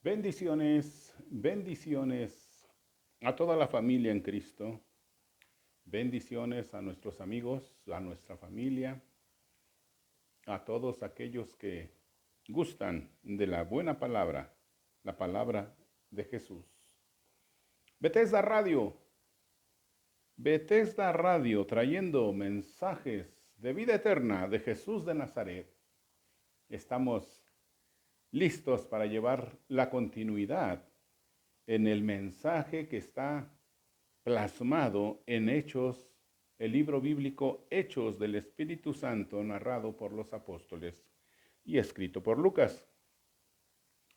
Bendiciones, bendiciones a toda la familia en Cristo. Bendiciones a nuestros amigos, a nuestra familia, a todos aquellos que gustan de la palabra de Jesús. Bethesda Radio, Bethesda Radio, trayendo mensajes de vida eterna de Jesús de Nazaret. Estamos listos para llevar la continuidad en el mensaje que está plasmado en Hechos, el libro bíblico Hechos del Espíritu Santo, narrado por los apóstoles y escrito por Lucas.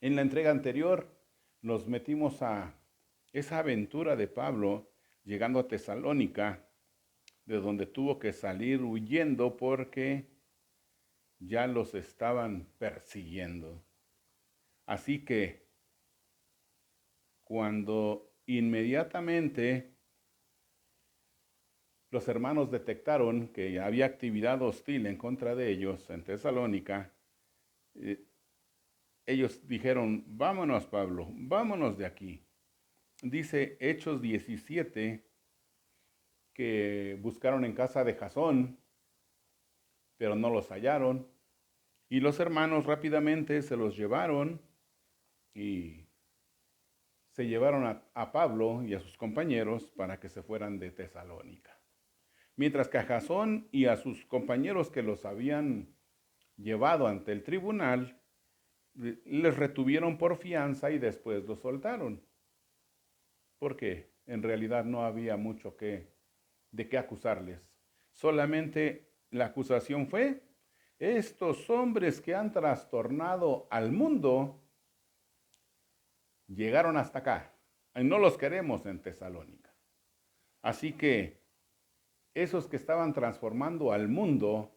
En la entrega anterior nos metimos a esa aventura de Pablo llegando a Tesalónica, de donde tuvo que salir huyendo porque ya los estaban persiguiendo. Así que cuando inmediatamente los hermanos detectaron que había actividad hostil en contra de ellos en Tesalónica, ellos dijeron, vámonos Pablo, vámonos de aquí. Dice Hechos 17 que buscaron en casa de Jasón, pero no los hallaron. Y los hermanos rápidamente se los llevaron y se llevaron a Pablo y a sus compañeros para que se fueran de Tesalónica. Mientras que a Jasón y a sus compañeros que los habían llevado ante el tribunal, les retuvieron por fianza y después los soltaron. Porque en realidad no había mucho de qué acusarles. Solamente la acusación fue, estos hombres que han trastornado al mundo llegaron hasta acá. Y no los queremos en Tesalónica. Así que esos que estaban transformando al mundo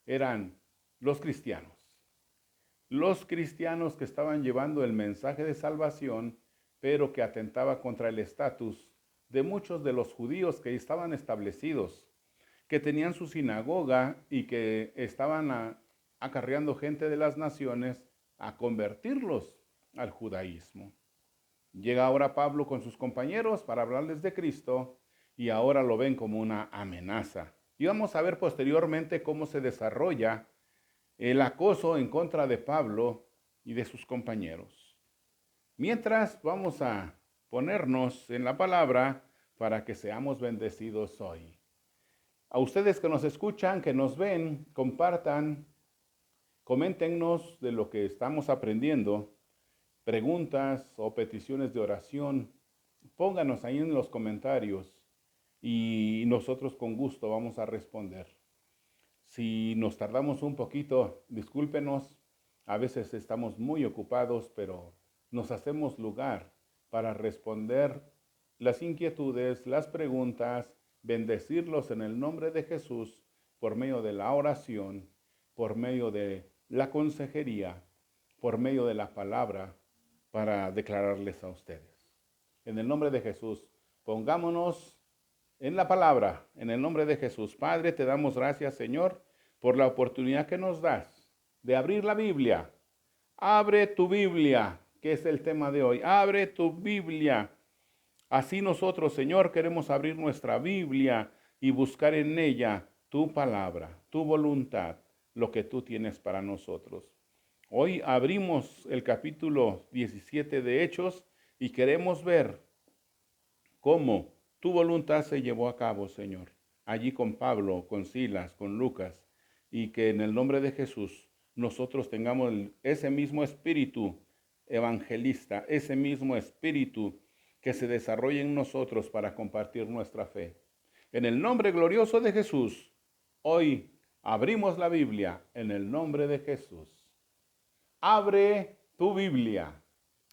eran los cristianos. Los cristianos que estaban llevando el mensaje de salvación, pero que atentaba contra el estatus de muchos de los judíos que estaban establecidos, que tenían su sinagoga y que estaban acarreando gente de las naciones a convertirlos al judaísmo. Llega ahora Pablo con sus compañeros para hablarles de Cristo y ahora lo ven como una amenaza. Y vamos a ver posteriormente cómo se desarrolla el acoso en contra de Pablo y de sus compañeros. Mientras vamos a ponernos en la palabra para que seamos bendecidos hoy. A ustedes que nos escuchan, que nos ven, compartan, coméntenos de lo que estamos aprendiendo, preguntas o peticiones de oración, pónganos ahí en los comentarios y nosotros con gusto vamos a responder. Si nos tardamos un poquito, discúlpenos, a veces estamos muy ocupados, pero nos hacemos lugar para responder las inquietudes, las preguntas, bendecirlos en el nombre de Jesús por medio de la oración, por medio de la consejería, por medio de la palabra, para declararles a ustedes. En el nombre de Jesús, pongámonos en la palabra, en el nombre de Jesús. Padre, te damos gracias, Señor, por la oportunidad que nos das de abrir la Biblia. Abre tu Biblia, que es el tema de hoy. Abre tu Biblia. Así nosotros, Señor, queremos abrir nuestra Biblia y buscar en ella tu palabra, tu voluntad, lo que tú tienes para nosotros. Hoy abrimos el capítulo 17 de Hechos y queremos ver cómo tu voluntad se llevó a cabo, Señor, allí con Pablo, con Silas, con Lucas, y que en el nombre de Jesús nosotros tengamos ese mismo espíritu evangelista, ese mismo espíritu que se desarrolle en nosotros para compartir nuestra fe. En el nombre glorioso de Jesús, hoy abrimos la Biblia en el nombre de Jesús. Abre tu Biblia.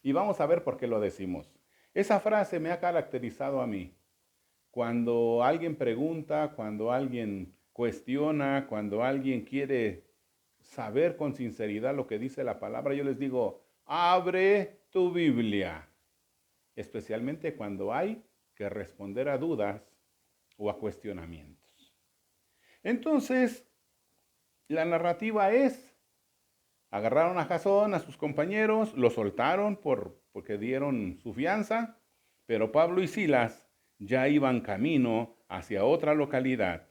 Y vamos a ver por qué lo decimos. Esa frase me ha caracterizado a mí. Cuando alguien pregunta, cuando alguien cuestiona, cuando alguien quiere saber con sinceridad lo que dice la palabra, yo les digo, abre tu Biblia. Especialmente cuando hay que responder a dudas o a cuestionamientos. Entonces, la narrativa es Agarraron a Jasón, a sus compañeros, lo soltaron porque dieron su fianza, pero Pablo y Silas ya iban camino hacia otra localidad,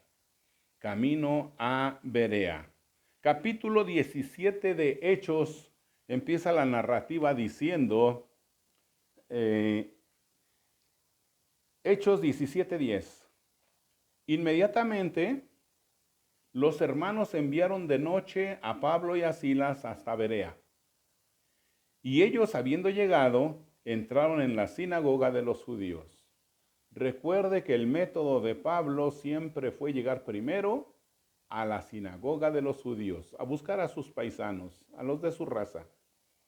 camino a Berea. Capítulo 17 de Hechos empieza la narrativa diciendo, Hechos 17:10. Inmediatamente los hermanos enviaron de noche a Pablo y a Silas hasta Berea. Y ellos, habiendo llegado, entraron en la sinagoga de los judíos. Recuerde que el método de Pablo siempre fue llegar primero a la sinagoga de los judíos, a buscar a sus paisanos, a los de su raza.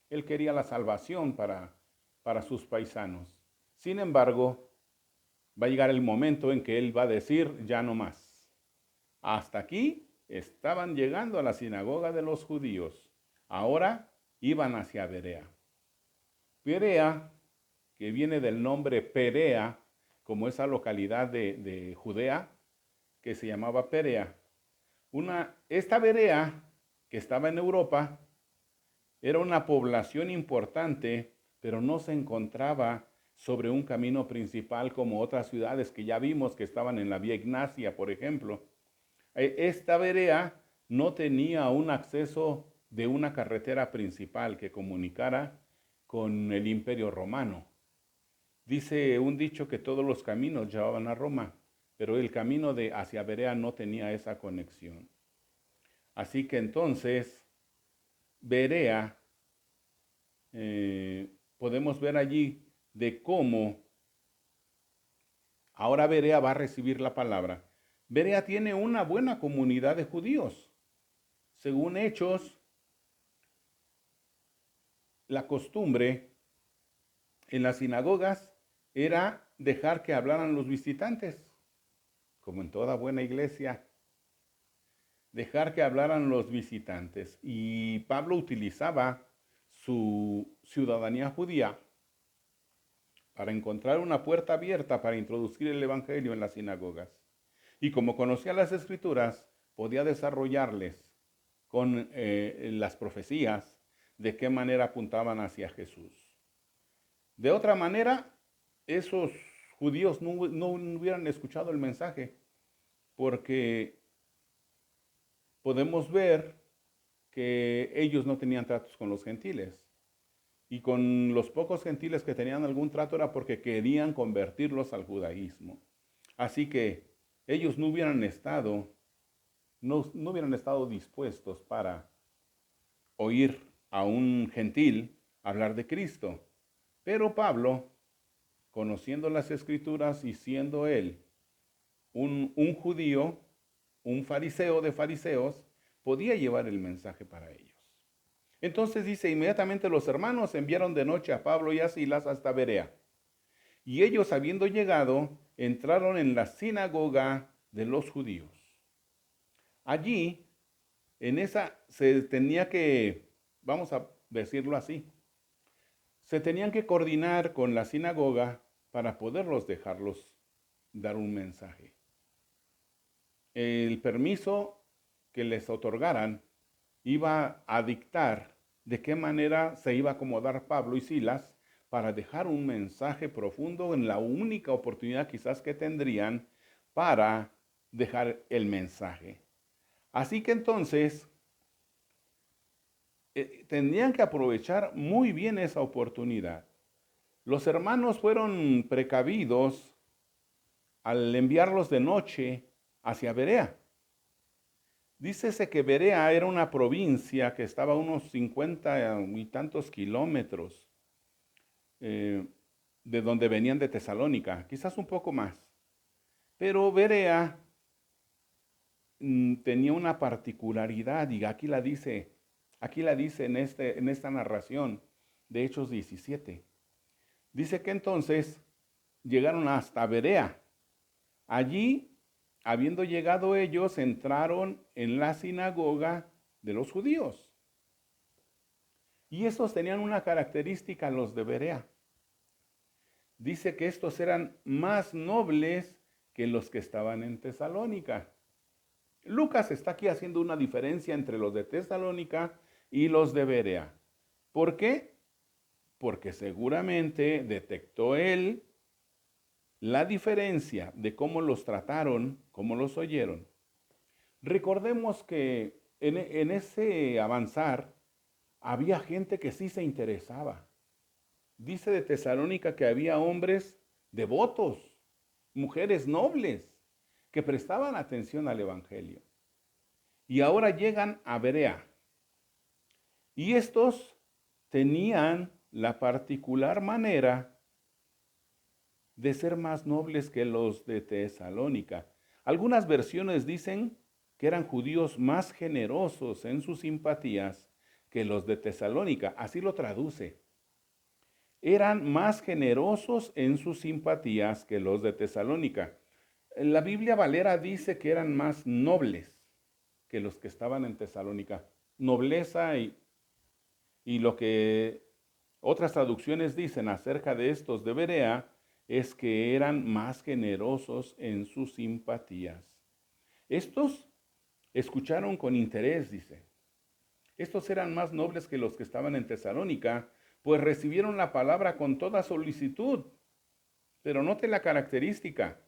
Él quería la salvación para sus paisanos. Sin embargo, va a llegar el momento en que él va a decir, ya no más. Hasta aquí estaban llegando a la sinagoga de los judíos. Ahora iban hacia Berea. Berea, que viene del nombre Perea, como esa localidad de Judea, que se llamaba Perea. Esta Berea, que estaba en Europa, era una población importante, pero no se encontraba sobre un camino principal como otras ciudades que ya vimos que estaban en la Vía Ignacia, por ejemplo. Esta Berea no tenía un acceso de una carretera principal que comunicara con el Imperio Romano. Dice un dicho que todos los caminos llevaban a Roma, pero el camino hacia Berea no tenía esa conexión. Así que entonces, Berea, podemos ver allí de cómo ahora Berea va a recibir la palabra. Berea tiene una buena comunidad de judíos. Según Hechos, la costumbre en las sinagogas era dejar que hablaran los visitantes, como en toda buena iglesia, dejar que hablaran los visitantes. Y Pablo utilizaba su ciudadanía judía para encontrar una puerta abierta para introducir el evangelio en las sinagogas. Y como conocía las escrituras, podía desarrollarles con las profecías de qué manera apuntaban hacia Jesús. De otra manera, esos judíos no hubieran escuchado el mensaje, porque podemos ver que ellos no tenían tratos con los gentiles. Y con los pocos gentiles que tenían algún trato era porque querían convertirlos al judaísmo. Así que ellos no hubieran estado dispuestos para oír a un gentil hablar de Cristo. Pero Pablo, conociendo las escrituras y siendo él un judío, un fariseo de fariseos, podía llevar el mensaje para ellos. Entonces dice, inmediatamente los hermanos enviaron de noche a Pablo y a Silas hasta Berea. Y ellos, habiendo llegado, entraron en la sinagoga de los judíos. Allí, en esa, se tenía que, vamos a decirlo así, se tenían que coordinar con la sinagoga para poderlos dejarlos dar un mensaje. El permiso que les otorgaran iba a dictar de qué manera se iba a acomodar Pablo y Silas para dejar un mensaje profundo en la única oportunidad quizás que tendrían para dejar el mensaje. Así que entonces tendrían que aprovechar muy bien esa oportunidad. Los hermanos fueron precavidos al enviarlos de noche hacia Berea. Dícese que Berea era una provincia que estaba a unos 50 y tantos kilómetros de donde venían de Tesalónica, quizás un poco más. Pero Berea tenía una particularidad, y aquí la dice en esta narración de Hechos 17. Dice que entonces llegaron hasta Berea. Allí, habiendo llegado ellos, entraron en la sinagoga de los judíos. Y estos tenían una característica, los de Berea. Dice que estos eran más nobles que los que estaban en Tesalónica. Lucas está aquí haciendo una diferencia entre los de Tesalónica y los de Berea. ¿Por qué? Porque seguramente detectó él la diferencia de cómo los trataron, cómo los oyeron. Recordemos que en ese avanzar había gente que sí se interesaba. Dice de Tesalónica que había hombres devotos, mujeres nobles, que prestaban atención al Evangelio. Y ahora llegan a Berea. Y estos tenían la particular manera de ser más nobles que los de Tesalónica. Algunas versiones dicen que eran judíos más generosos en sus simpatías que los de Tesalónica. Así lo traduce. Eran más generosos en sus simpatías que los de Tesalónica. La Biblia Valera dice que eran más nobles que los que estaban en Tesalónica. Nobleza y lo que otras traducciones dicen acerca de estos de Berea es que eran más generosos en sus simpatías. Estos escucharon con interés, dice. Estos eran más nobles que los que estaban en Tesalónica, pues recibieron la palabra con toda solicitud. Pero note la característica.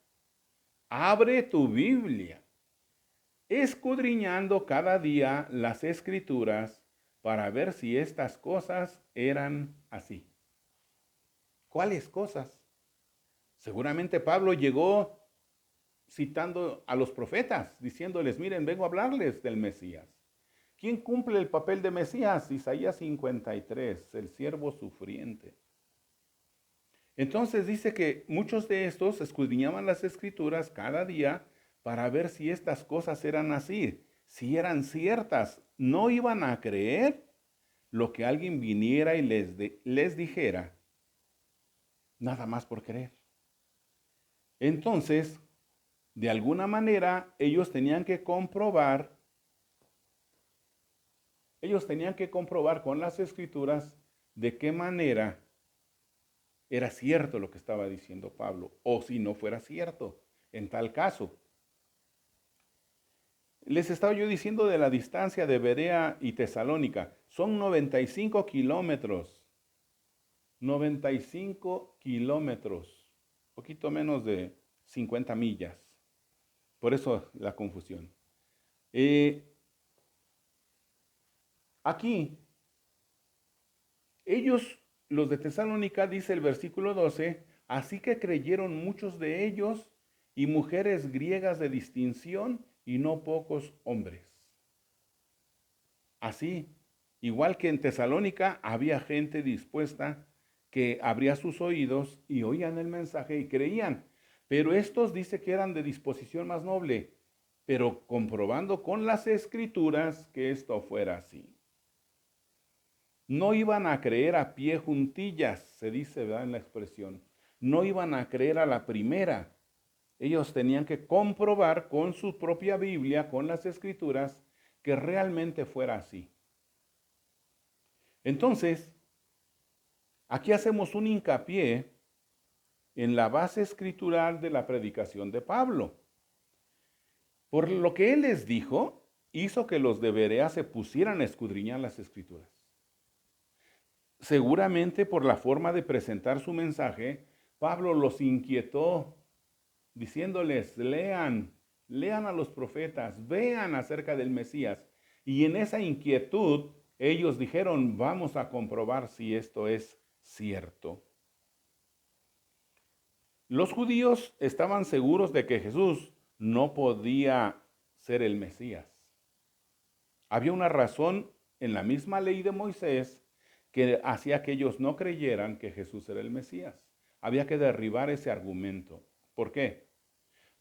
Abre tu Biblia, escudriñando cada día las Escrituras para ver si estas cosas eran así. ¿Cuáles cosas? Seguramente Pablo llegó citando a los profetas, diciéndoles, miren, vengo a hablarles del Mesías. ¿Quién cumple el papel de Mesías? Isaías 53, el siervo sufriente. Entonces dice que muchos de estos escudriñaban las Escrituras cada día para ver si estas cosas eran así, si eran ciertas. No iban a creer lo que alguien viniera y les dijera, nada más por creer. Entonces, de alguna manera, ellos tenían que comprobar con las Escrituras de qué manera era cierto lo que estaba diciendo Pablo, o si no fuera cierto, en tal caso. Les estaba yo diciendo de la distancia de Berea y Tesalónica. Son 95 kilómetros. 95 kilómetros. Poquito menos de 50 millas. Por eso la confusión. Aquí, ellos, los de Tesalónica, dice el versículo 12, así que creyeron muchos de ellos y mujeres griegas de distinción y no pocos hombres. Así, igual que en Tesalónica, había gente dispuesta que abría sus oídos y oían el mensaje y creían. Pero estos dice que eran de disposición más noble, pero comprobando con las Escrituras que esto fuera así. No iban a creer a pie juntillas, se dice, ¿verdad?, en la expresión. No iban a creer a la primera. Ellos tenían que comprobar con su propia Biblia, con las Escrituras, que realmente fuera así. Entonces, aquí hacemos un hincapié en la base escritural de la predicación de Pablo. Por lo que él les dijo, hizo que los de Berea se pusieran a escudriñar las Escrituras. Seguramente por la forma de presentar su mensaje, Pablo los inquietó, diciéndoles, lean a los profetas, vean acerca del Mesías. Y en esa inquietud, ellos dijeron, vamos a comprobar si esto es cierto. Los judíos estaban seguros de que Jesús no podía ser el Mesías. Había una razón en la misma ley de Moisés que hacía que ellos no creyeran que Jesús era el Mesías. Había que derribar ese argumento. ¿Por qué?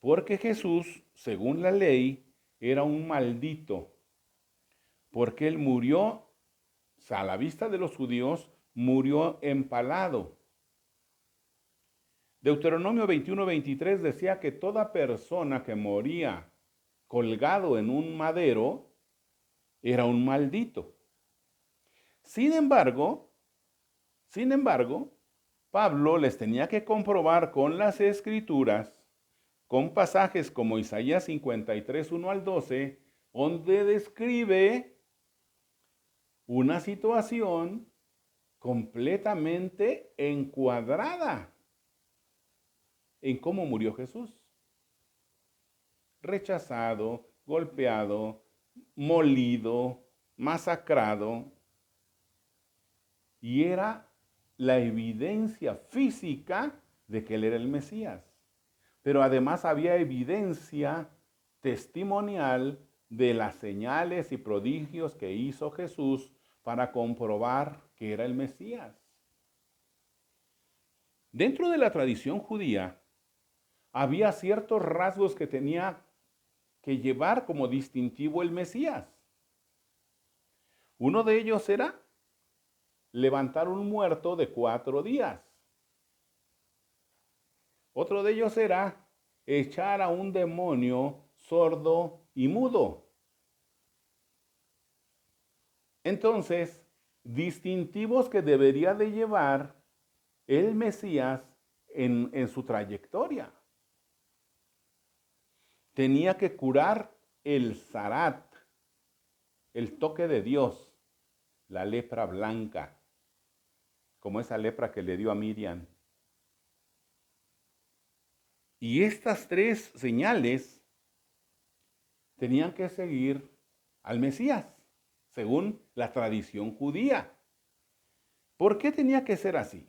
Porque Jesús, según la ley, era un maldito. Porque él murió, a la vista de los judíos, murió empalado. Deuteronomio 21:23 decía que toda persona que moría colgado en un madero era un maldito. Sin embargo, Pablo les tenía que comprobar con las Escrituras, con pasajes como Isaías 53, 1 al 12, donde describe una situación completamente encuadrada en cómo murió Jesús. Rechazado, golpeado, molido, masacrado. Y era la evidencia física de que él era el Mesías. Pero además había evidencia testimonial de las señales y prodigios que hizo Jesús para comprobar que era el Mesías. Dentro de la tradición judía, había ciertos rasgos que tenía que llevar como distintivo el Mesías. Uno de ellos era levantar un muerto de 4 días. Otro de ellos era echar a un demonio sordo y mudo. Entonces, distintivos que debería de llevar el Mesías en su trayectoria. Tenía que curar el zarat, el toque de Dios, la lepra blanca, como esa lepra que le dio a Miriam. Y estas 3 señales tenían que seguir al Mesías, según la tradición judía. ¿Por qué tenía que ser así?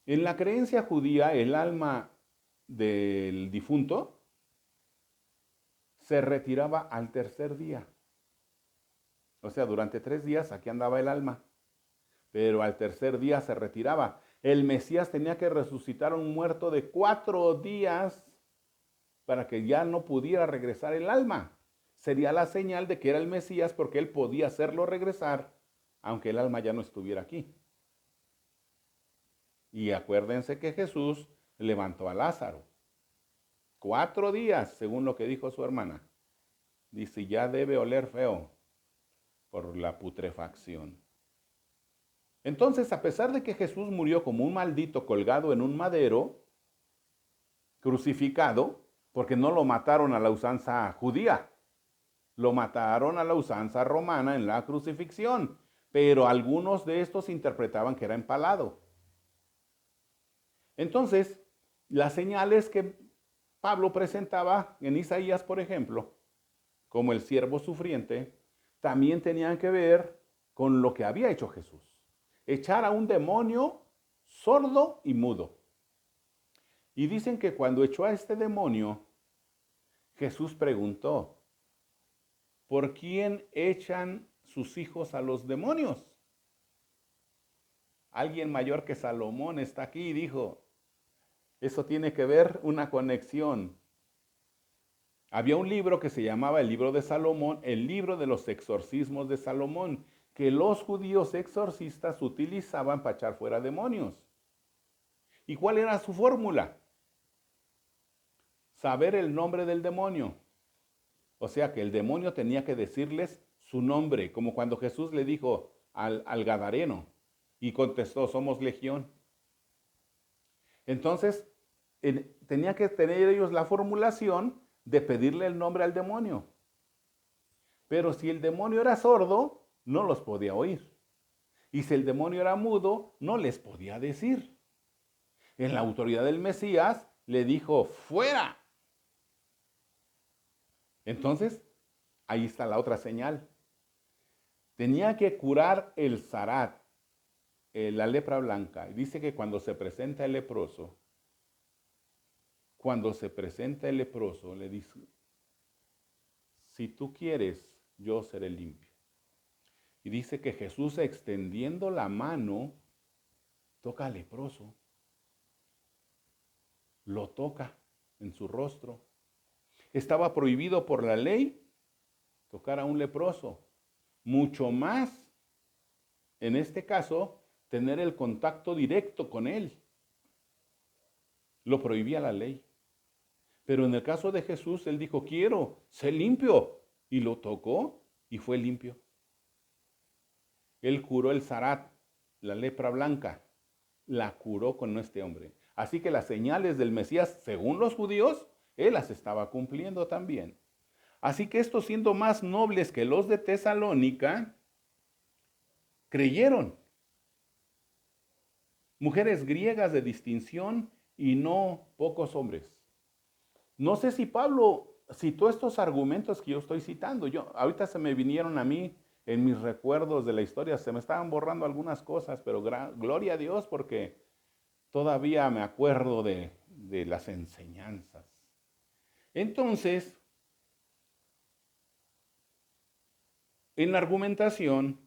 En la creencia judía, el alma del difunto se retiraba al tercer día. O sea, durante 3 días aquí andaba el alma, pero al tercer día se retiraba. El Mesías tenía que resucitar a un muerto de 4 días para que ya no pudiera regresar el alma. Sería la señal de que era el Mesías porque él podía hacerlo regresar, aunque el alma ya no estuviera aquí. Y acuérdense que Jesús levantó a Lázaro. 4 días, según lo que dijo su hermana. Dice, ya debe oler feo por la putrefacción. Entonces, a pesar de que Jesús murió como un maldito colgado en un madero, crucificado, porque no lo mataron a la usanza judía, lo mataron a la usanza romana en la crucifixión, pero algunos de estos interpretaban que era empalado. Entonces, las señales que Pablo presentaba en Isaías, por ejemplo, como el siervo sufriente, también tenían que ver con lo que había hecho Jesús. Echar a un demonio sordo y mudo. Y dicen que cuando echó a este demonio, Jesús preguntó, ¿por quién echan sus hijos a los demonios? Alguien mayor que Salomón está aquí y dijo, eso tiene que ver una conexión. Había un libro que se llamaba el libro de Salomón, el libro de los exorcismos de Salomón, que los judíos exorcistas utilizaban para echar fuera demonios. ¿Y cuál era su fórmula? Saber el nombre del demonio. O sea que el demonio tenía que decirles su nombre, como cuando Jesús le dijo al gadareno y contestó, somos legión. Entonces, tenía que tener ellos la formulación de pedirle el nombre al demonio. Pero si el demonio era sordo, no los podía oír. Y si el demonio era mudo, no les podía decir. En la autoridad del Mesías le dijo, ¡fuera! Entonces, ahí está la otra señal. Tenía que curar el zarat, la lepra blanca. Y dice que cuando se presenta el leproso, le dice, si tú quieres, yo seré limpio. Y dice que Jesús, extendiendo la mano, toca al leproso. Lo toca en su rostro. Estaba prohibido por la ley tocar a un leproso. Mucho más, en este caso, tener el contacto directo con él. Lo prohibía la ley. Pero en el caso de Jesús, él dijo, quiero, sé limpio. Y lo tocó y fue limpio. Él curó el zarat, la lepra blanca. La curó con este hombre. Así que las señales del Mesías, según los judíos, él las estaba cumpliendo también. Así que estos, siendo más nobles que los de Tesalónica, creyeron. Mujeres griegas de distinción y no pocos hombres. No sé si Pablo citó estos argumentos que yo estoy citando. Ahorita se me vinieron a mí en mis recuerdos de la historia, se me estaban borrando algunas cosas, pero gloria a Dios porque todavía me acuerdo de las enseñanzas. Entonces, en la argumentación,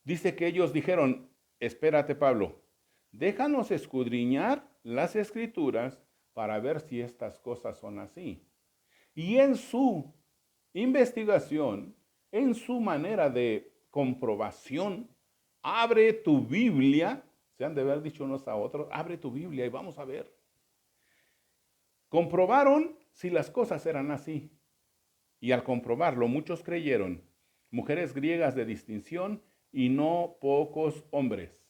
dice que ellos dijeron, espérate Pablo, déjanos escudriñar las escrituras para ver si estas cosas son así. Y en su investigación, en su manera de comprobación, abre tu Biblia, se han de haber dicho unos a otros, abre tu Biblia y vamos a ver. Comprobaron si las cosas eran así. Y al comprobarlo, muchos creyeron, mujeres griegas de distinción y no pocos hombres.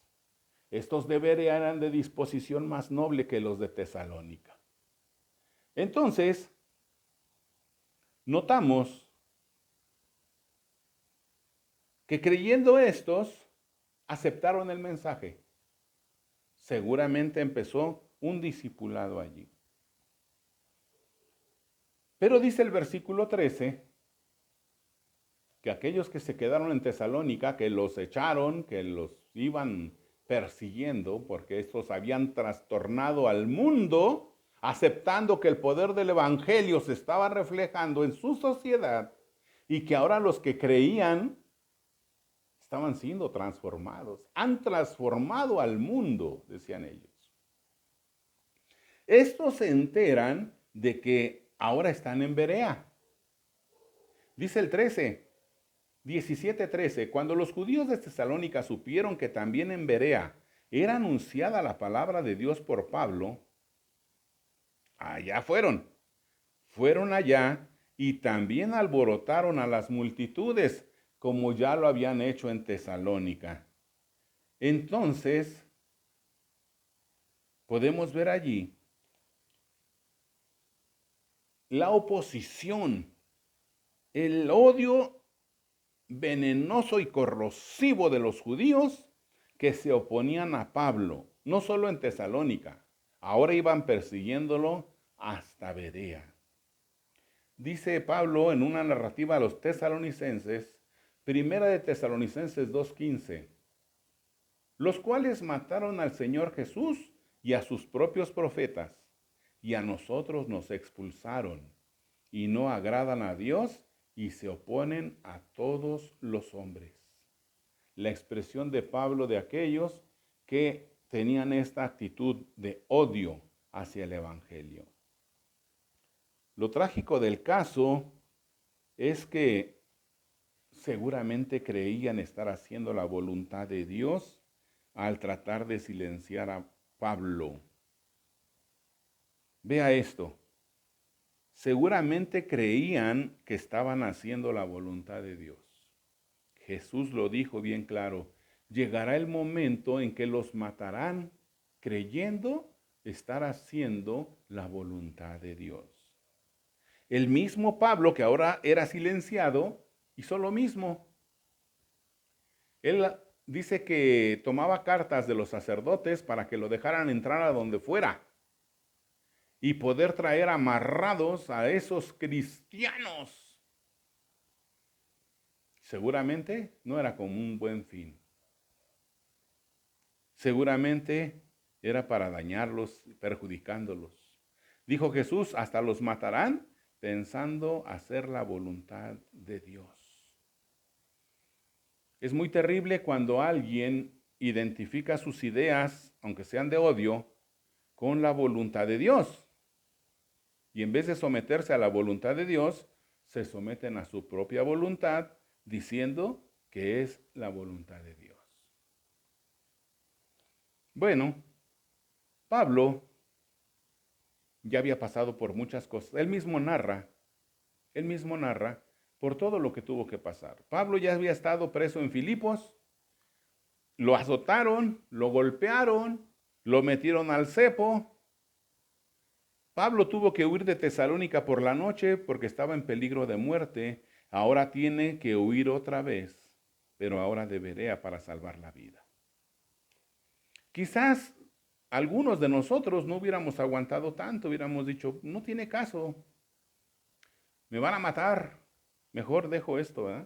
Estos de Berea eran de disposición más noble que los de Tesalónica. Entonces, notamos que creyendo estos, aceptaron el mensaje. Seguramente empezó un discipulado allí. Pero dice el versículo 13, que aquellos que se quedaron en Tesalónica, que los echaron, que los iban persiguiendo, porque estos habían trastornado al mundo, aceptando que el poder del evangelio se estaba reflejando en su sociedad y que ahora los que creían estaban siendo transformados. Han transformado al mundo, decían ellos. Estos se enteran de que ahora están en Berea. Dice el 17:13, cuando los judíos de Tesalónica supieron que también en Berea era anunciada la palabra de Dios por Pablo, allá fueron allá y también alborotaron a las multitudes, como ya lo habían hecho en Tesalónica. Entonces, podemos ver allí la oposición, el odio venenoso y corrosivo de los judíos que se oponían a Pablo, no solo en Tesalónica, ahora iban persiguiéndolo hasta Berea. Dice Pablo en una narrativa a los tesalonicenses, primera de Tesalonicenses 2:15, los cuales mataron al Señor Jesús y a sus propios profetas, y a nosotros nos expulsaron, y no agradan a Dios y se oponen a todos los hombres. La expresión de Pablo de aquellos que tenían esta actitud de odio hacia el Evangelio. Lo trágico del caso es que seguramente creían estar haciendo la voluntad de Dios al tratar de silenciar a Pablo. Vea esto. Seguramente creían que estaban haciendo la voluntad de Dios. Jesús lo dijo bien claro. Llegará el momento en que los matarán creyendo estar haciendo la voluntad de Dios. El mismo Pablo, que ahora era silenciado, hizo lo mismo. Él dice que tomaba cartas de los sacerdotes para que lo dejaran entrar a donde fuera y poder traer amarrados a esos cristianos. Seguramente no era con un buen fin. Seguramente era para dañarlos, perjudicándolos. Dijo Jesús, hasta los matarán pensando hacer la voluntad de Dios. Es muy terrible cuando alguien identifica sus ideas, aunque sean de odio, con la voluntad de Dios. Y en vez de someterse a la voluntad de Dios, se someten a su propia voluntad, diciendo que es la voluntad de Dios. Bueno, Pablo ya había pasado por muchas cosas. Él mismo narra por todo lo que tuvo que pasar. Pablo ya había estado preso en Filipos, lo azotaron, lo golpearon, lo metieron al cepo. Pablo tuvo que huir de Tesalónica por la noche porque estaba en peligro de muerte. Ahora tiene que huir otra vez pero ahora de Berea para salvar la vida. Quizás algunos de nosotros no hubiéramos aguantado tanto, hubiéramos dicho, no tiene caso, me van a matar, mejor dejo esto, ¿eh?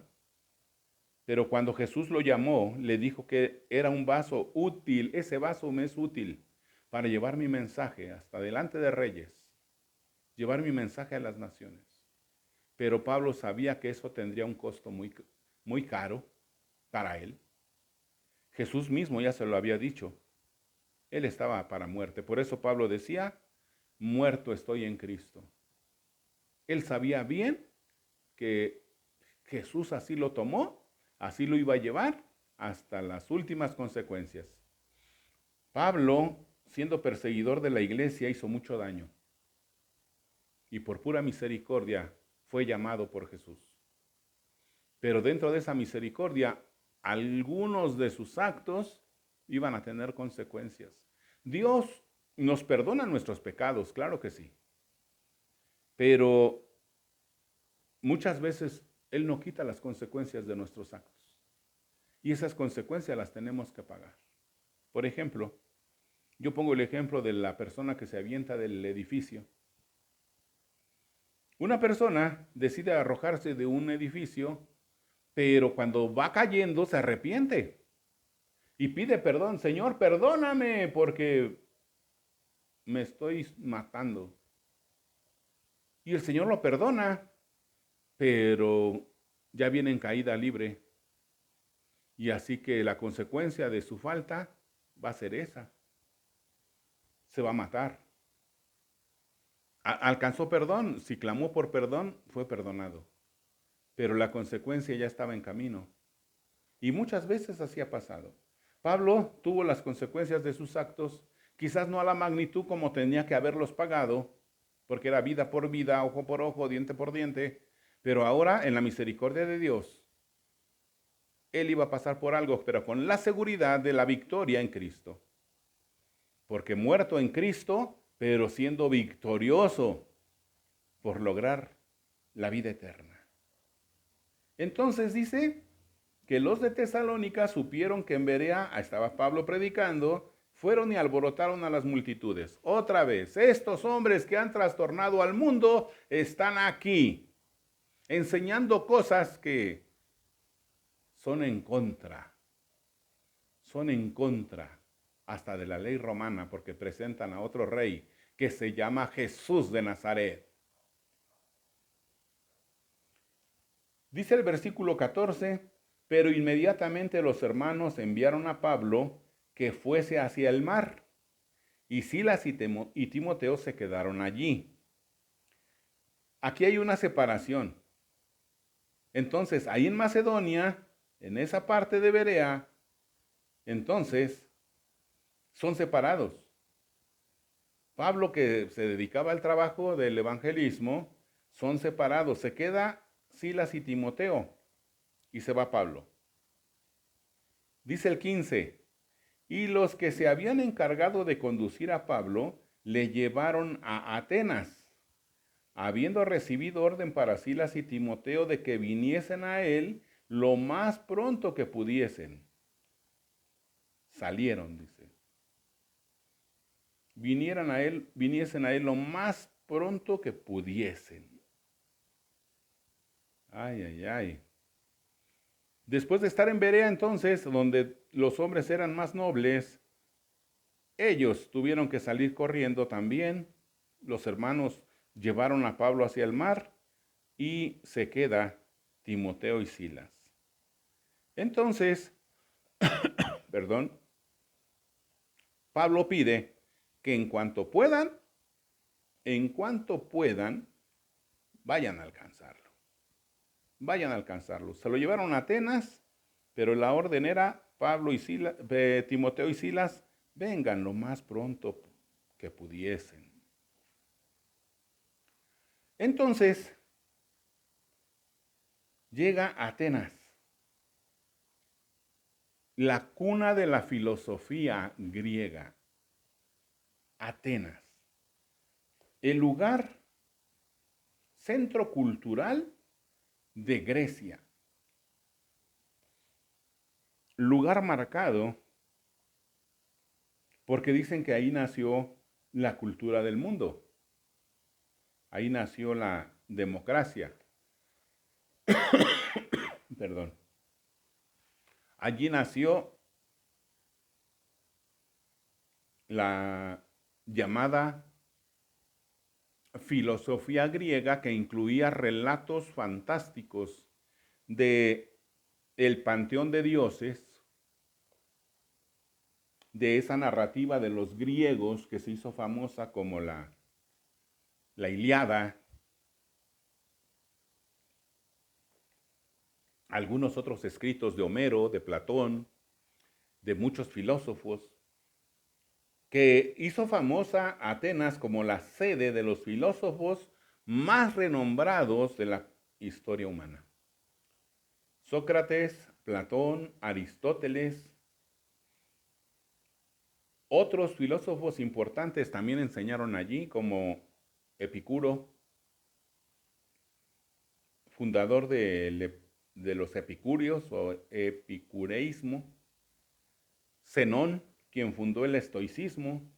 Pero cuando Jesús lo llamó, le dijo que era un vaso útil, ese vaso me es útil para llevar mi mensaje hasta delante de reyes, llevar mi mensaje a las naciones. Pero Pablo sabía que eso tendría un costo muy, muy caro para él. Jesús mismo ya se lo había dicho. Él estaba para muerte. Por eso Pablo decía, muerto estoy en Cristo. Él sabía bien que Jesús así lo tomó, así lo iba a llevar hasta las últimas consecuencias. Pablo, siendo perseguidor de la iglesia, hizo mucho daño. Y por pura misericordia fue llamado por Jesús. Pero dentro de esa misericordia, algunos de sus actos iban a tener consecuencias. Dios nos perdona nuestros pecados, claro que sí. Pero muchas veces Él no quita las consecuencias de nuestros actos. Y esas consecuencias las tenemos que pagar. Por ejemplo, yo pongo el ejemplo de la persona que se avienta del edificio. Una persona decide arrojarse de un edificio, pero cuando va cayendo se arrepiente y pide perdón. Señor, perdóname porque me estoy matando. Y el Señor lo perdona, pero ya viene en caída libre. Y así que la consecuencia de su falta va a ser esa. Se va a matar. Alcanzó perdón, si clamó por perdón, fue perdonado. Pero la consecuencia ya estaba en camino. Y muchas veces así ha pasado. Pablo tuvo las consecuencias de sus actos, quizás no a la magnitud como tenía que haberlos pagado, porque era vida por vida, ojo por ojo, diente por diente, pero ahora en la misericordia de Dios, él iba a pasar por algo, pero con la seguridad de la victoria en Cristo. Porque muerto en Cristo, pero siendo victorioso por lograr la vida eterna. Entonces dice que los de Tesalónica supieron que en Berea estaba Pablo predicando, fueron y alborotaron a las multitudes. Otra vez, estos hombres que han trastornado al mundo están aquí, enseñando cosas que son en contra hasta de la ley romana, porque presentan a otro rey que se llama Jesús de Nazaret. Dice el versículo 14, pero inmediatamente los hermanos enviaron a Pablo que fuese hacia el mar, y Silas y Timoteo se quedaron allí. Aquí hay una separación. Entonces, ahí en Macedonia, en esa parte de Berea, entonces son separados. Pablo, que se dedicaba al trabajo del evangelismo, son separados. Se queda Silas y Timoteo y se va Pablo. Dice el 15, y los que se habían encargado de conducir a Pablo le llevaron a Atenas, habiendo recibido orden para Silas y Timoteo de que viniesen a él lo más pronto que pudiesen. Salieron, dice. Viniesen a él lo más pronto que pudiesen. Ay, ay, ay. Después de estar en Berea entonces, donde los hombres eran más nobles, ellos tuvieron que salir corriendo también. Los hermanos llevaron a Pablo hacia el mar y se queda Timoteo y Silas. Entonces, perdón, Pablo pide que en cuanto puedan, vayan a alcanzarlo. Vayan a alcanzarlo. Se lo llevaron a Atenas, pero la orden era Timoteo y Silas, vengan lo más pronto que pudiesen. Entonces, llega a Atenas, la cuna de la filosofía griega. Atenas, el lugar, centro cultural de Grecia. lugar marcado porque dicen que ahí nació la cultura del mundo. Ahí nació la democracia. Perdón. Allí nació la llamada filosofía griega, que incluía relatos fantásticos de el panteón de dioses, de esa narrativa de los griegos que se hizo famosa como la Ilíada, algunos otros escritos de Homero, de Platón, de muchos filósofos, que hizo famosa Atenas como la sede de los filósofos más renombrados de la historia humana. Sócrates, Platón, Aristóteles, otros filósofos importantes también enseñaron allí, como Epicuro, fundador de los epicúreos o epicureísmo, Zenón, quien fundó el estoicismo,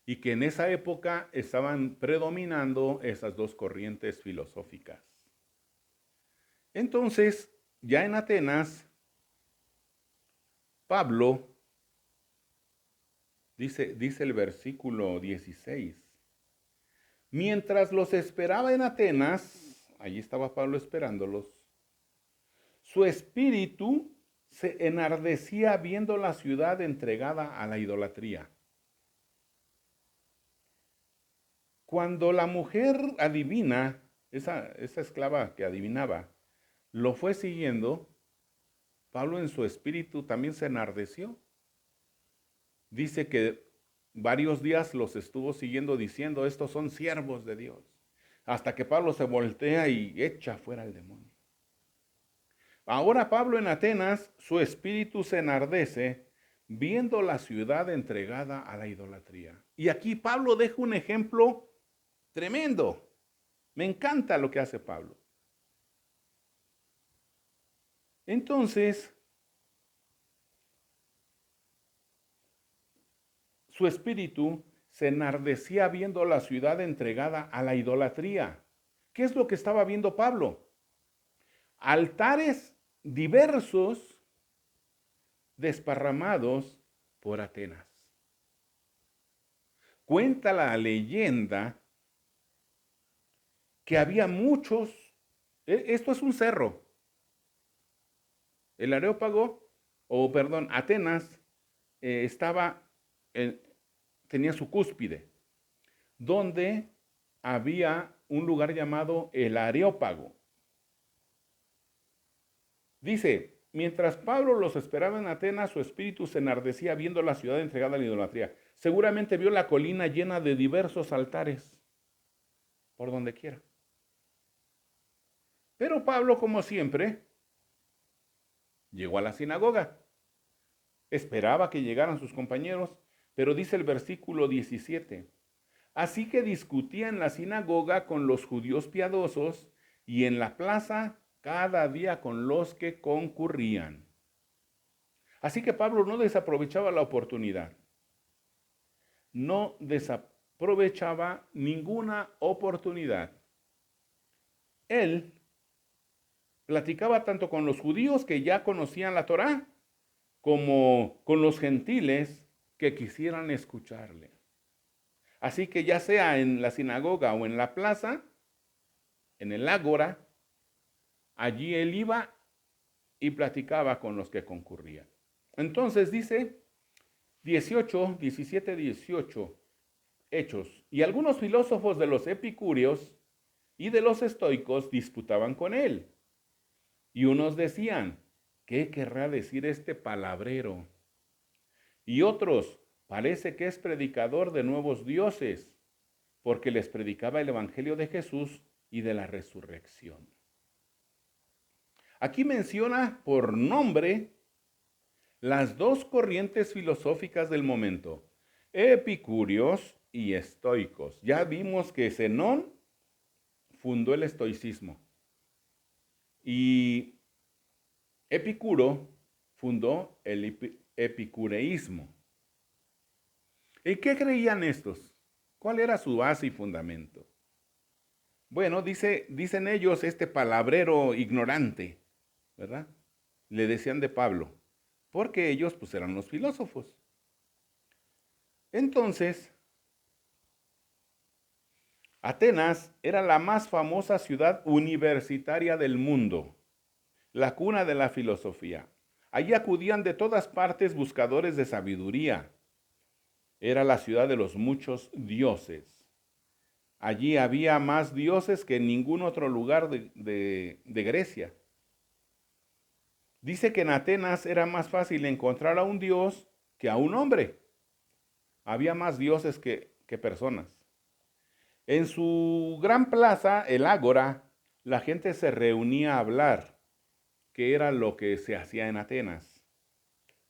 y que en esa época estaban predominando esas dos corrientes filosóficas. Entonces, ya en Atenas, Pablo, dice el versículo 16, mientras los esperaba en Atenas, allí estaba Pablo esperándolos, su espíritu se enardecía viendo la ciudad entregada a la idolatría. Cuando la mujer adivina, esa esclava que adivinaba, lo fue siguiendo, Pablo en su espíritu también se enardeció. Dice que varios días los estuvo siguiendo diciendo, estos son siervos de Dios. Hasta que Pablo se voltea y echa fuera al demonio. Ahora Pablo en Atenas, su espíritu se enardece viendo la ciudad entregada a la idolatría. Y aquí Pablo deja un ejemplo tremendo. Me encanta lo que hace Pablo. Entonces, su espíritu se enardecía viendo la ciudad entregada a la idolatría. ¿Qué es lo que estaba viendo Pablo? Altares diversos desparramados por Atenas. Cuenta la leyenda que había muchos, esto es un cerro, el Areópago, Atenas tenía su cúspide, donde había un lugar llamado el Areópago. Dice, mientras Pablo los esperaba en Atenas, su espíritu se enardecía viendo la ciudad entregada a la idolatría. Seguramente vio la colina llena de diversos altares, por donde quiera. Pero Pablo, como siempre, llegó a la sinagoga. Esperaba que llegaran sus compañeros, pero dice el versículo 17, así que discutía en la sinagoga con los judíos piadosos y en la plaza cada día con los que concurrían. Así que Pablo no desaprovechaba la oportunidad. No desaprovechaba ninguna oportunidad. Él platicaba tanto con los judíos que ya conocían la Torá, como con los gentiles que quisieran escucharle. Así que ya sea en la sinagoga o en la plaza, en el ágora, allí él iba y platicaba con los que concurrían. Entonces dice 17-18 Hechos. Y algunos filósofos de los epicúreos y de los estoicos disputaban con él. Y unos decían, ¿qué querrá decir este palabrero? Y otros, parece que es predicador de nuevos dioses, porque les predicaba el evangelio de Jesús y de la resurrección. Aquí menciona por nombre las dos corrientes filosóficas del momento, epicúreos y estoicos. Ya vimos que Zenón fundó el estoicismo y Epicuro fundó el epicureísmo. ¿En qué creían estos? ¿Cuál era su base y fundamento? Bueno, dicen ellos, este palabrero ignorante, ¿verdad? Le decían de Pablo, porque ellos pues eran los filósofos. Entonces, Atenas era la más famosa ciudad universitaria del mundo, la cuna de la filosofía. Allí acudían de todas partes buscadores de sabiduría. Era la ciudad de los muchos dioses. Allí había más dioses que en ningún otro lugar de Grecia. Dice que en Atenas era más fácil encontrar a un dios que a un hombre. Había más dioses que personas. En su gran plaza, el Ágora, la gente se reunía a hablar, que era lo que se hacía en Atenas,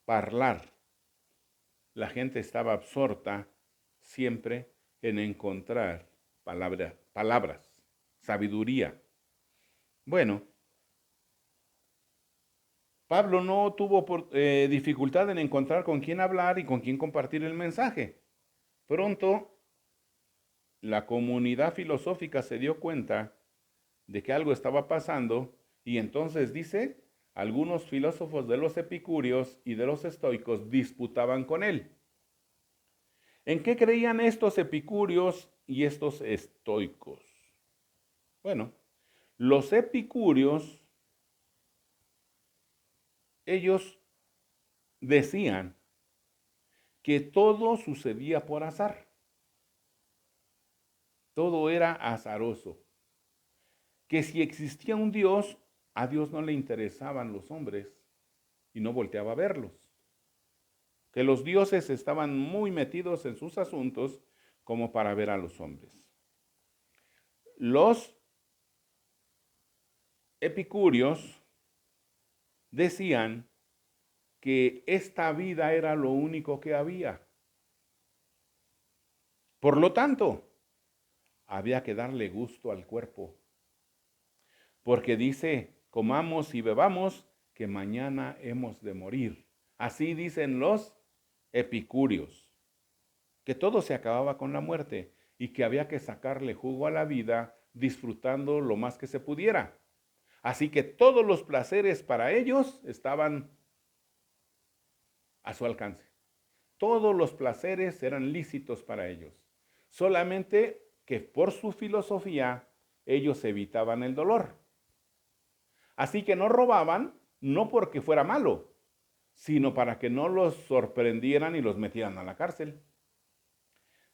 hablar. La gente estaba absorta siempre en encontrar palabras, sabiduría. Bueno, Pablo no tuvo dificultad en encontrar con quién hablar y con quién compartir el mensaje. Pronto, la comunidad filosófica se dio cuenta de que algo estaba pasando y entonces dice, algunos filósofos de los epicúreos y de los estoicos disputaban con él. ¿En qué creían estos epicúreos y estos estoicos? Bueno, los epicúreos, ellos decían que todo sucedía por azar. Todo era azaroso. Que si existía un Dios, a Dios no le interesaban los hombres y no volteaba a verlos. Que los dioses estaban muy metidos en sus asuntos como para ver a los hombres. Los epicúreos decían que esta vida era lo único que había. Por lo tanto, había que darle gusto al cuerpo. Porque dice, comamos y bebamos, que mañana hemos de morir. Así dicen los epicúreos, que todo se acababa con la muerte y que había que sacarle jugo a la vida disfrutando lo más que se pudiera. Así que todos los placeres para ellos estaban a su alcance. Todos los placeres eran lícitos para ellos. Solamente que por su filosofía ellos evitaban el dolor. Así que no robaban, no porque fuera malo, sino para que no los sorprendieran y los metieran a la cárcel.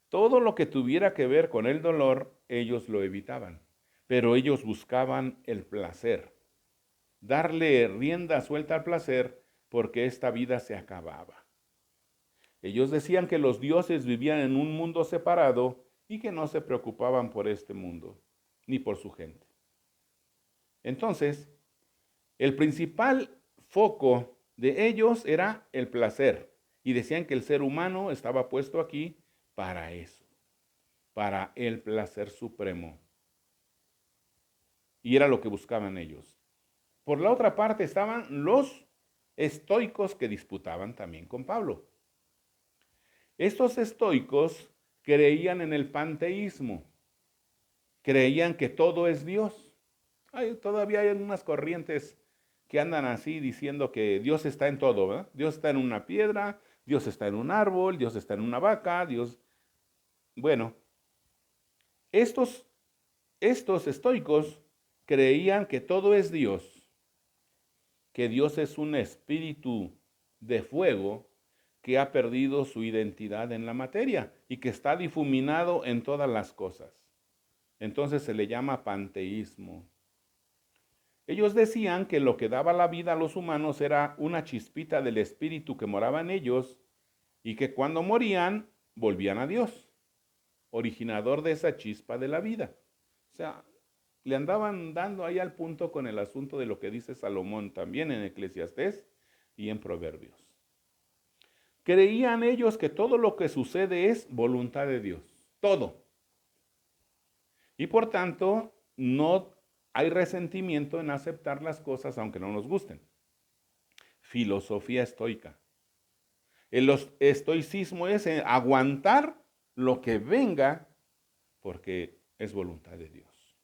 Todo lo que tuviera que ver con el dolor, ellos lo evitaban, pero ellos buscaban el placer, darle rienda suelta al placer porque esta vida se acababa. Ellos decían que los dioses vivían en un mundo separado y que no se preocupaban por este mundo, ni por su gente. Entonces, el principal foco de ellos era el placer y decían que el ser humano estaba puesto aquí para eso, para el placer supremo. Y era lo que buscaban ellos. Por la otra parte estaban los estoicos que disputaban también con Pablo. Estos estoicos creían en el panteísmo, creían que todo es Dios. Todavía hay unas corrientes que andan así diciendo que Dios está en todo, ¿verdad? Dios está en una piedra, Dios está en un árbol, Dios está en una vaca, Dios... Bueno, estos estoicos creían que todo es Dios, que Dios es un espíritu de fuego que ha perdido su identidad en la materia y que está difuminado en todas las cosas. Entonces se le llama panteísmo. Ellos decían que lo que daba la vida a los humanos era una chispita del espíritu que moraba en ellos y que cuando morían volvían a Dios, originador de esa chispa de la vida. O sea, le andaban dando ahí al punto con el asunto de lo que dice Salomón también en Eclesiastés y en Proverbios. Creían ellos que todo lo que sucede es voluntad de Dios, todo. Y por tanto, no hay resentimiento en aceptar las cosas aunque no nos gusten. filosofía estoica. El estoicismo es aguantar lo que venga porque es voluntad de Dios.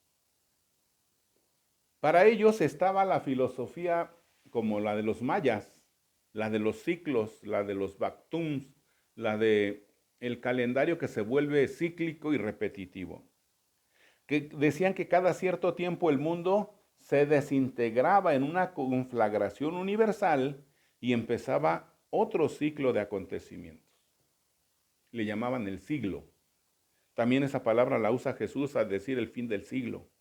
Para ellos estaba la filosofía como la de los mayas, la de los ciclos, la de los bactums, la de el calendario que se vuelve cíclico y repetitivo. Que decían que cada cierto tiempo el mundo se desintegraba en una conflagración universal y empezaba otro ciclo de acontecimientos. Le llamaban el siglo. También esa palabra la usa Jesús al decir el fin del siglo.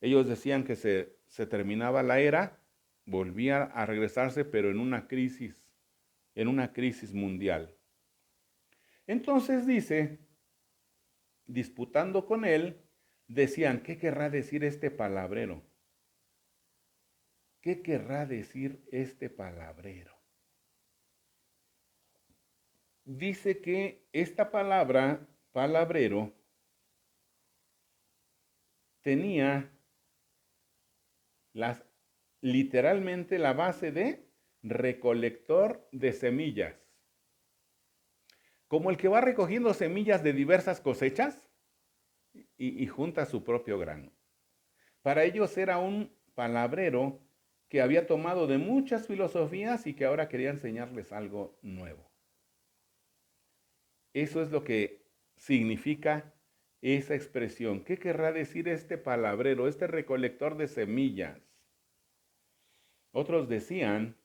Ellos decían que se terminaba la era, volvía a regresarse, pero en una crisis mundial. Entonces dice, disputando con él, decían, ¿qué querrá decir este palabrero? ¿Qué querrá decir este palabrero? Dice que esta palabra, palabrero, tenía literalmente la base de recolector de semillas. Como el que va recogiendo semillas de diversas cosechas y junta su propio grano. Para ellos era un palabrero que había tomado de muchas filosofías y que ahora quería enseñarles algo nuevo. Eso es lo que significa esa expresión. ¿Qué querrá decir este palabrero, este recolector de semillas? Otros decían,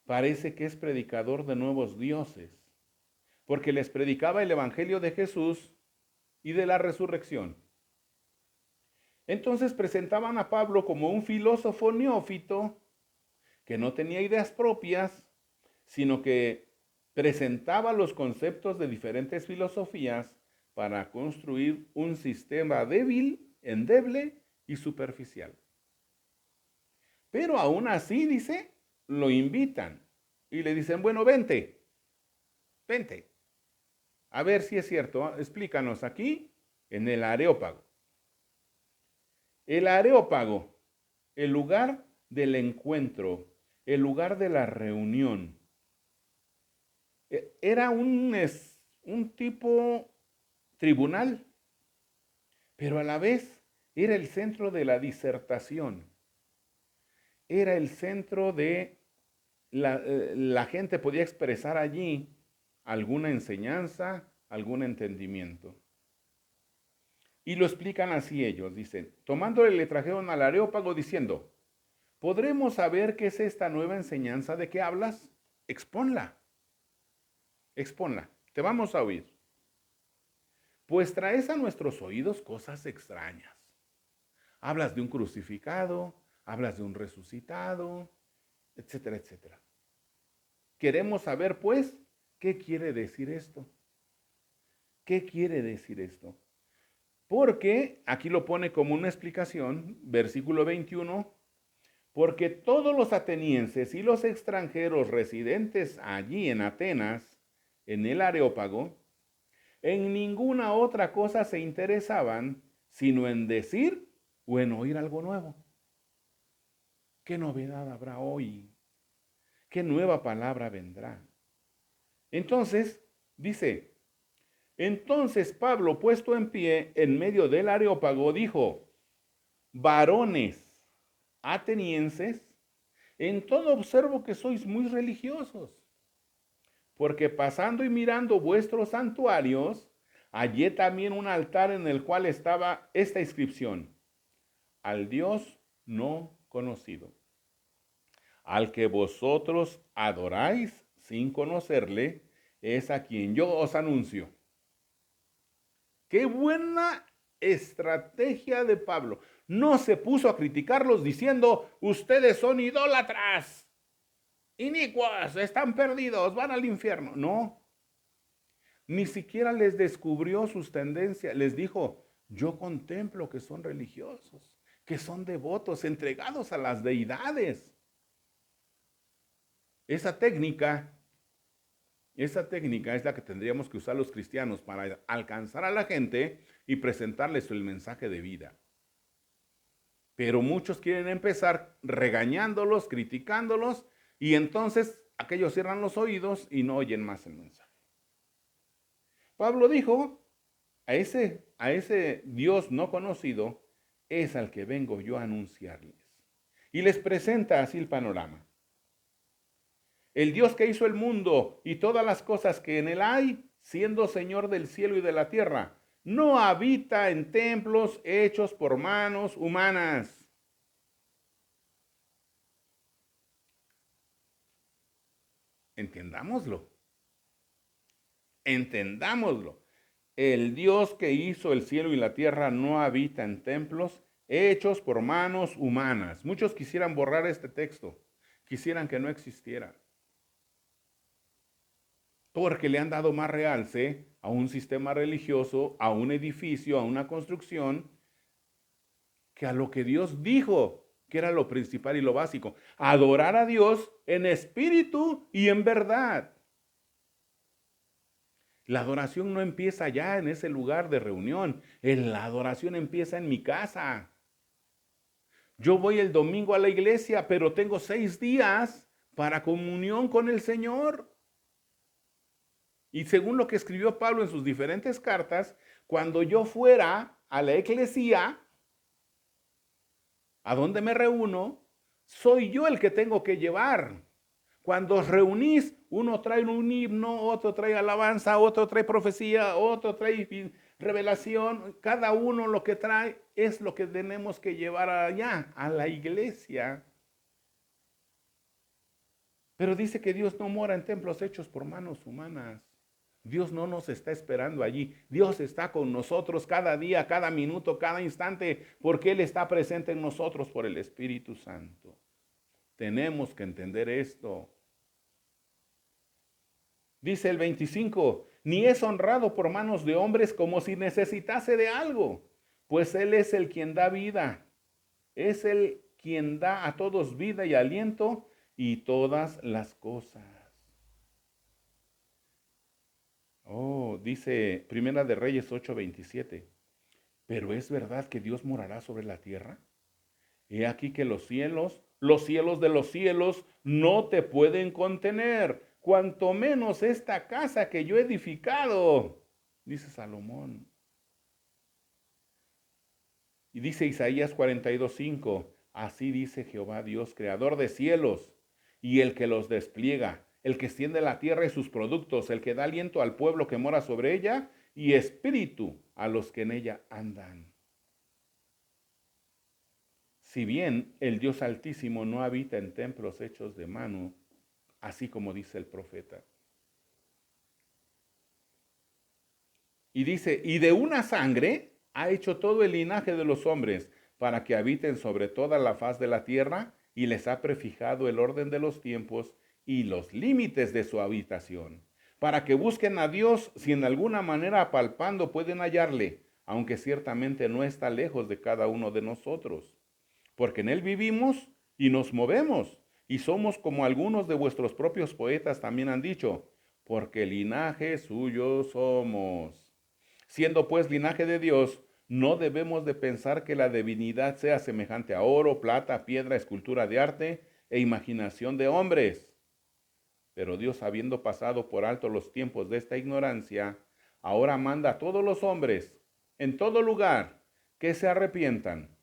parece que es predicador de nuevos dioses, porque les predicaba el evangelio de Jesús y de la resurrección. Entonces presentaban a Pablo como un filósofo neófito que no tenía ideas propias, sino que presentaba los conceptos de diferentes filosofías para construir un sistema débil, endeble y superficial. Pero aún así, dice, lo invitan y le dicen, bueno, vente, a ver si es cierto, explícanos aquí en el Areópago. El Areópago, el lugar del encuentro, el lugar de la reunión, era un tipo tribunal, pero a la vez era el centro de la disertación. Era el centro de la gente podía expresar allí alguna enseñanza, algún entendimiento. Y lo explican así ellos, dicen, tomándole le trajeron al Areópago diciendo, ¿podremos saber qué es esta nueva enseñanza de qué hablas? Exponla, te vamos a oír. Pues traes a nuestros oídos cosas extrañas. Hablas de un crucificado, hablas de un resucitado, etcétera, etcétera. Queremos saber, pues, ¿qué quiere decir esto? ¿Qué quiere decir esto? Porque, aquí lo pone como una explicación, versículo 21, porque todos los atenienses y los extranjeros residentes allí en Atenas, en el Areópago, en ninguna otra cosa se interesaban, sino en decir o en oír algo nuevo. ¿Qué novedad habrá hoy? ¿Qué nueva palabra vendrá? Entonces, dice, entonces Pablo, puesto en pie en medio del Areópago, dijo, varones atenienses, en todo observo que sois muy religiosos, porque pasando y mirando vuestros santuarios, hallé también un altar en el cual estaba esta inscripción, al Dios no conocido, al que vosotros adoráis sin conocerle, es a quien yo os anuncio. ¡Qué buena estrategia de Pablo! No se puso a criticarlos diciendo, ustedes son idólatras, inicuos, están perdidos, van al infierno. No, ni siquiera les descubrió sus tendencias. Les dijo, yo contemplo que son religiosos, que son devotos, entregados a las deidades. Esa técnica es la que tendríamos que usar los cristianos para alcanzar a la gente y presentarles el mensaje de vida. Pero muchos quieren empezar regañándolos, criticándolos, y entonces aquellos cierran los oídos y no oyen más el mensaje. Pablo dijo, a ese Dios no conocido es al que vengo yo a anunciarles. Y les presenta así el panorama. El Dios que hizo el mundo y todas las cosas que en él hay, siendo Señor del cielo y de la tierra, no habita en templos hechos por manos humanas. Entendámoslo. Entendámoslo. El Dios que hizo el cielo y la tierra no habita en templos hechos por manos humanas. Muchos quisieran borrar este texto, quisieran que no existiera, porque le han dado más realce a un sistema religioso, a un edificio, a una construcción, que a lo que Dios dijo, que era lo principal y lo básico: adorar a Dios en espíritu y en verdad. La adoración no empieza ya en ese lugar de reunión. La adoración empieza en mi casa. Yo voy el domingo a la iglesia, pero tengo 6 días para comunión con el Señor. Y según lo que escribió Pablo en sus diferentes cartas, cuando yo fuera a la iglesia, a donde me reúno, soy yo el que tengo que llevar. Cuando os reunís, uno trae un himno, otro trae alabanza, otro trae profecía, otro trae revelación. Cada uno lo que trae es lo que tenemos que llevar allá, a la iglesia. Pero dice que Dios no mora en templos hechos por manos humanas. Dios no nos está esperando allí. Dios está con nosotros cada día, cada minuto, cada instante, porque Él está presente en nosotros por el Espíritu Santo. Tenemos que entender esto. Dice el 25, ni es honrado por manos de hombres como si necesitase de algo, pues Él es el quien da vida. Es el quien da a todos vida y aliento y todas las cosas. Oh, dice Primera de Reyes 8:27. Pero es verdad que Dios morará sobre la tierra. He aquí que los cielos de los cielos, no te pueden contener, cuanto menos esta casa que yo he edificado, dice Salomón. Y dice Isaías 42:5, así dice Jehová Dios, creador de cielos, y el que los despliega, el que extiende la tierra y sus productos, el que da aliento al pueblo que mora sobre ella, y espíritu a los que en ella andan. Si bien el Dios Altísimo no habita en templos hechos de mano, así como dice el profeta. Y dice, y de una sangre ha hecho todo el linaje de los hombres, para que habiten sobre toda la faz de la tierra, y les ha prefijado el orden de los tiempos y los límites de su habitación, para que busquen a Dios si en alguna manera palpando pueden hallarle, aunque ciertamente no está lejos de cada uno de nosotros. Porque en Él vivimos y nos movemos, y somos como algunos de vuestros propios poetas también han dicho, porque linaje suyo somos. Siendo pues linaje de Dios, no debemos de pensar que la divinidad sea semejante a oro, plata, piedra, escultura de arte e imaginación de hombres. Pero Dios, habiendo pasado por alto los tiempos de esta ignorancia, ahora manda a todos los hombres, en todo lugar, que se arrepientan,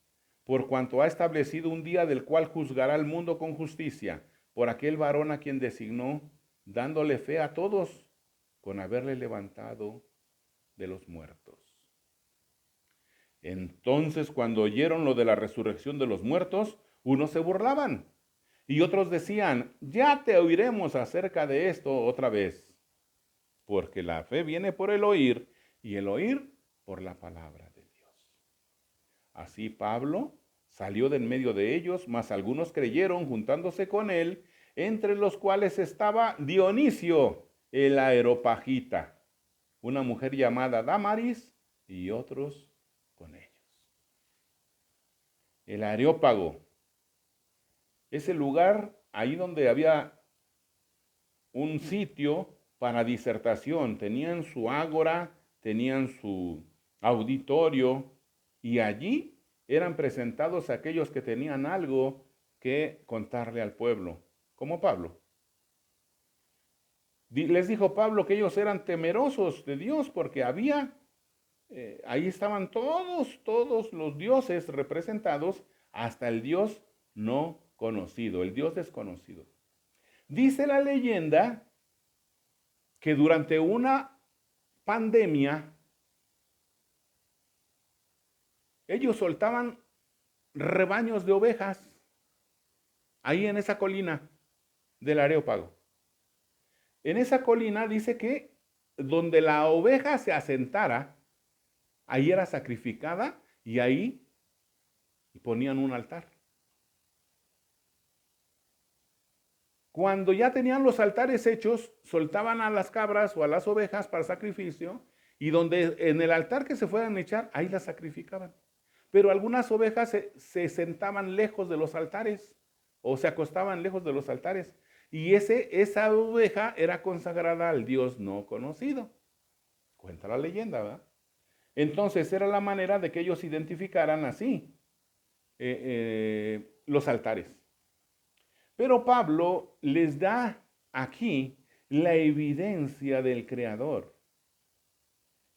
por cuanto ha establecido un día del cual juzgará al mundo con justicia, por aquel varón a quien designó, dándole fe a todos, con haberle levantado de los muertos. Entonces, cuando oyeron lo de la resurrección de los muertos, unos se burlaban y otros decían, ya te oiremos acerca de esto otra vez, porque la fe viene por el oír y el oír por la palabra de Dios. Así Pablo salió de en medio de ellos, mas algunos creyeron juntándose con él, entre los cuales estaba Dionisio, el Areópagita, una mujer llamada Dámaris y otros con ellos. El Areópago es el lugar ahí donde había un sitio para disertación. Tenían su ágora, tenían su auditorio y allí eran presentados aquellos que tenían algo que contarle al pueblo, como Pablo. Les dijo Pablo que ellos eran temerosos de Dios porque ahí estaban todos los dioses representados, hasta el Dios no conocido, el Dios desconocido. Dice la leyenda que durante una pandemia, ellos soltaban rebaños de ovejas ahí en esa colina del Areópago. En esa colina dice que donde la oveja se asentara, ahí era sacrificada y ahí ponían un altar. Cuando ya tenían los altares hechos, soltaban a las cabras o a las ovejas para sacrificio, y donde en el altar que se fueran a echar, ahí las sacrificaban. Pero algunas ovejas se sentaban lejos de los altares o se acostaban lejos de los altares, y esa oveja era consagrada al Dios no conocido. Cuenta la leyenda, ¿verdad? Entonces era la manera de que ellos identificaran así los altares. Pero Pablo les da aquí la evidencia del Creador.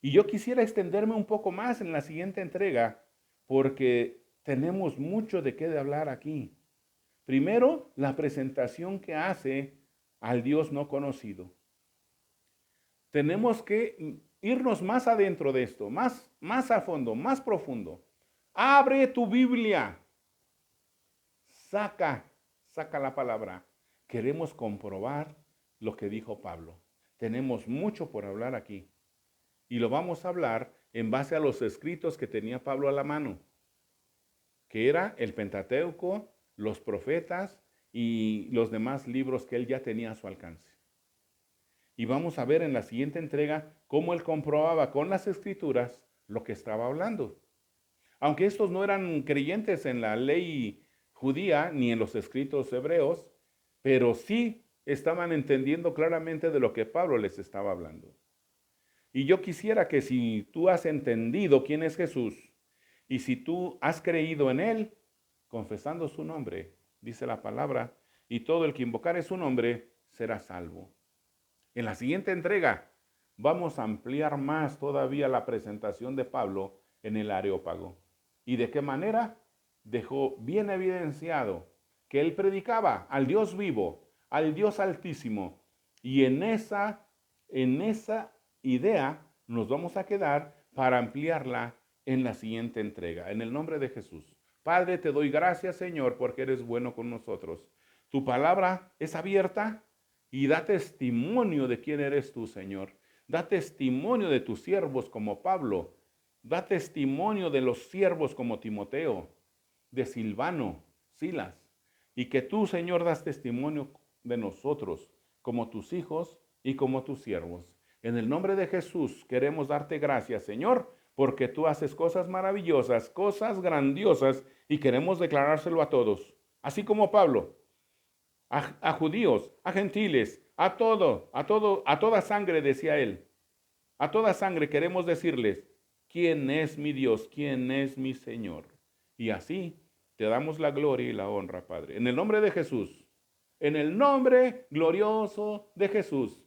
Y yo quisiera extenderme un poco más en la siguiente entrega, porque tenemos mucho de qué hablar aquí. Primero, la presentación que hace al Dios no conocido. Tenemos que irnos más adentro de esto, más a fondo, más profundo. Abre tu Biblia. Saca la palabra. Queremos comprobar lo que dijo Pablo. Tenemos mucho por hablar aquí. Y lo vamos a hablar en base a los escritos que tenía Pablo a la mano, que era el Pentateuco, los profetas y los demás libros que él ya tenía a su alcance. Y vamos a ver en la siguiente entrega cómo él comprobaba con las escrituras lo que estaba hablando. Aunque estos no eran creyentes en la ley judía ni en los escritos hebreos, pero sí estaban entendiendo claramente de lo que Pablo les estaba hablando. Y yo quisiera que si tú has entendido quién es Jesús y si tú has creído en él, confesando su nombre, dice la palabra, y todo el que invocare su nombre será salvo. En la siguiente entrega vamos a ampliar más todavía la presentación de Pablo en el Areópago. ¿Y de qué manera? Dejó bien evidenciado que él predicaba al Dios vivo, al Dios altísimo. Y en esa idea nos vamos a quedar para ampliarla en la siguiente entrega. En el nombre de Jesús. Padre, te doy gracias, Señor, porque eres bueno con nosotros. Tu palabra es abierta y da testimonio de quién eres tú, Señor. Da testimonio de tus siervos como Pablo. Da testimonio de los siervos como Timoteo, de Silvano, Silas. Y que tú, Señor, das testimonio de nosotros como tus hijos y como tus siervos. En el nombre de Jesús queremos darte gracias, Señor, porque tú haces cosas maravillosas, cosas grandiosas, y queremos declarárselo a todos. Así como Pablo, a judíos, a gentiles, a toda sangre, decía él. A toda sangre queremos decirles, ¿quién es mi Dios? ¿Quién es mi Señor? Y así te damos la gloria y la honra, Padre. En el nombre de Jesús, en el nombre glorioso de Jesús.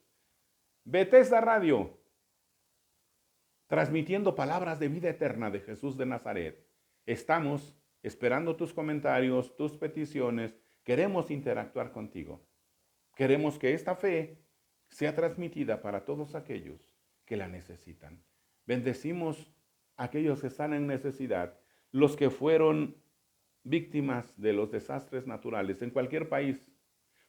Bethesda Radio, transmitiendo palabras de vida eterna de Jesús de Nazaret. Estamos esperando tus comentarios, tus peticiones. Queremos interactuar contigo. Queremos que esta fe sea transmitida para todos aquellos que la necesitan. Bendecimos a aquellos que están en necesidad, los que fueron víctimas de los desastres naturales en cualquier país,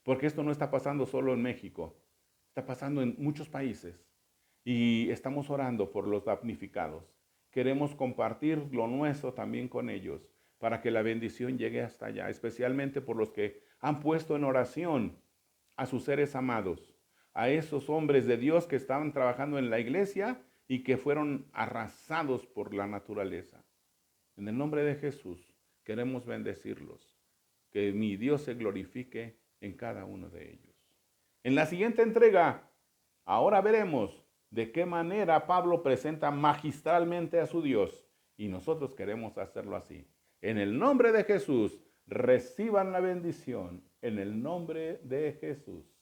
porque esto no está pasando solo en México, está pasando en muchos países y estamos orando por los damnificados. Queremos compartir lo nuestro también con ellos para que la bendición llegue hasta allá, especialmente por los que han puesto en oración a sus seres amados, a esos hombres de Dios que estaban trabajando en la iglesia y que fueron arrasados por la naturaleza. En el nombre de Jesús queremos bendecirlos, que mi Dios se glorifique en cada uno de ellos. En la siguiente entrega, ahora veremos de qué manera Pablo presenta magistralmente a su Dios, y nosotros queremos hacerlo así. En el nombre de Jesús, reciban la bendición. En el nombre de Jesús.